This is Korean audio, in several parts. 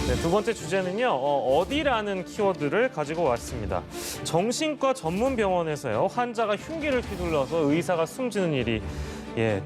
네, 두 번째 주제는요, 어디라는 키워드를 가지고 왔습니다. 정신과 전문 병원에서요, 환자가 흉기를 휘둘러서 의사가 숨지는 일이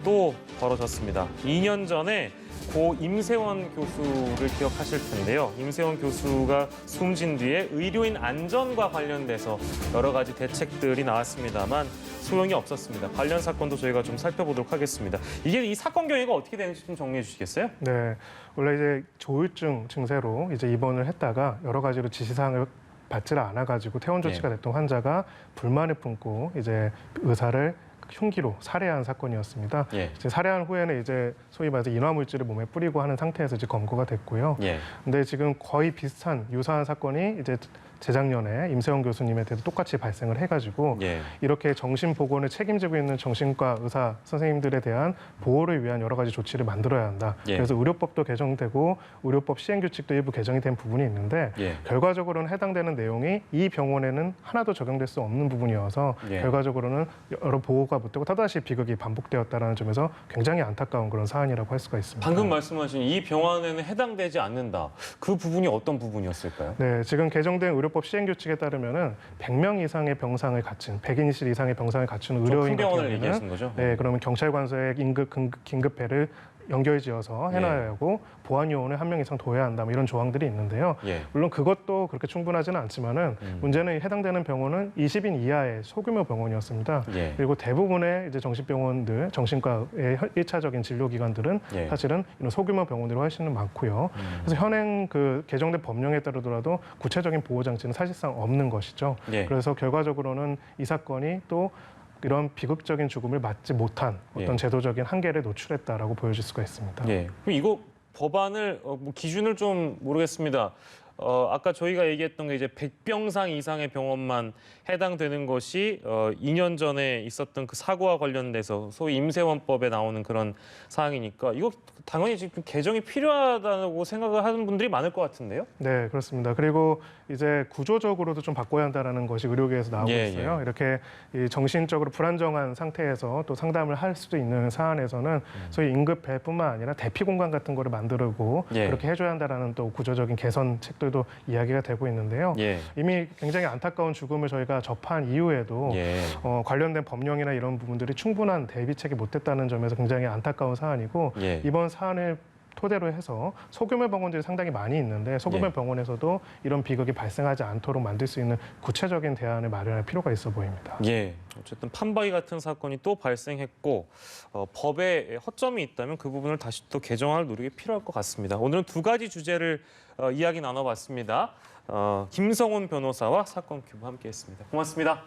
또 벌어졌습니다. 2년 전에 고 임세원 교수를 기억하실 텐데요. 임세원 교수가 숨진 뒤에 의료인 안전과 관련돼서 여러 가지 대책들이 나왔습니다만 소용이 없었습니다. 관련 사건도 저희가 좀 살펴보도록 하겠습니다. 이게 이 사건 경위가 어떻게 되는지 좀 정리해 주시겠어요? 네, 원래 이제 조울증 증세로 이제 입원을 했다가 여러 가지로 지시사항을 받지를 않아가지고 퇴원 조치가 됐던 환자가 불만을 품고 이제 의사를 흉기로 살해한 사건이었습니다. 이제 살해한 후에는 이제 소위 말해서 인화물질을 몸에 뿌리고 하는 상태에서 이제 검거가 됐고요. 근데 지금 거의 비슷한 유사한 사건이 이제 재작년에 임세원 교수님에 대해서 똑같이 발생을 해가지고 이렇게 정신보건을 책임지고 있는 정신과 의사 선생님들에 대한 보호를 위한 여러 가지 조치를 만들어야 한다. 그래서 의료법도 개정되고 의료법 시행규칙도 일부 개정이 된 부분이 있는데 결과적으로는 해당되는 내용이 이 병원에는 하나도 적용될 수 없는 부분이어서 결과적으로는 여러 보호가 못 되고 또다시 비극이 반복되었다는 점에서 굉장히 안타까운 그런 사안이라고 할 수가 있습니다. 방금 말씀하신 이 병원에는 해당되지 않는다. 그 부분이 어떤 부분이었을까요? 네, 지금 개정된 의료법 시행규칙에 따르면은 100명 이상의 병상을 갖춘 100인실 이상의 병상을 갖춘 의료인 같은 병원을 얘기하시는 거죠? 네, 그러면 경찰관서에 긴급배를 연결지어서 해놔야 하고 보안 요원을 1명 이상 둬야 한다. 뭐 이런 조항들이 있는데요. 물론 그것도 그렇게 충분하지는 않지만은 문제는 해당되는 병원은 20인 이하의 소규모 병원이었습니다. 그리고 대부분의 이제 정신병원들, 정신과의 1차적인 진료기관들은 사실은 이런 소규모 병원들이 훨씬 많고요. 그래서 현행 그 개정된 법령에 따르더라도 구체적인 보호 장치는 사실상 없는 것이죠. 그래서 결과적으로는 이 사건이 또 이런 비극적인 죽음을 맞지 못한 어떤 제도적인 한계를 노출했다라고 보여질 수가 있습니다. 그럼 이거 법안을 뭐 기준을 좀 모르겠습니다. 아까 저희가 얘기했던 게 이제 100병상 이상의 병원만 해당되는 것이 2년 전에 있었던 그 사고와 관련돼서 소위 임세원법에 나오는 그런 사항이니까 이거 당연히 지금 개정이 필요하다고 생각을 하는 분들이 많을 것 같은데요? 네, 그렇습니다. 그리고 이제 구조적으로도 좀 바꿔야 한다는 것이 의료계에서 나오고 있어요. 이렇게 이 정신적으로 불안정한 상태에서 또 상담을 할 수도 있는 사안에서는 소위 응급배뿐만 아니라 대피 공간 같은 거를 만들고 그렇게 해줘야 한다는 또 구조적인 개선책들도 이야기가 되고 있는데요. 이미 굉장히 안타까운 죽음을 저희가 접한 이후에도 관련된 법령이나 이런 부분들이 충분한 대비책이 못 됐다는 점에서 굉장히 안타까운 사안이고 이번 사안을 토대로 해서 소규모 병원들이 상당히 많이 있는데 소규모 병원에서도 이런 비극이 발생하지 않도록 만들 수 있는 구체적인 대안을 마련할 필요가 있어 보입니다. 어쨌든 판바이 같은 사건이 또 발생했고 법에 허점이 있다면 그 부분을 다시 또 개정할 노력이 필요할 것 같습니다. 오늘은 두 가지 주제를 이야기 나눠봤습니다. 김성훈 변호사와 사건 큐브 함께했습니다. 고맙습니다.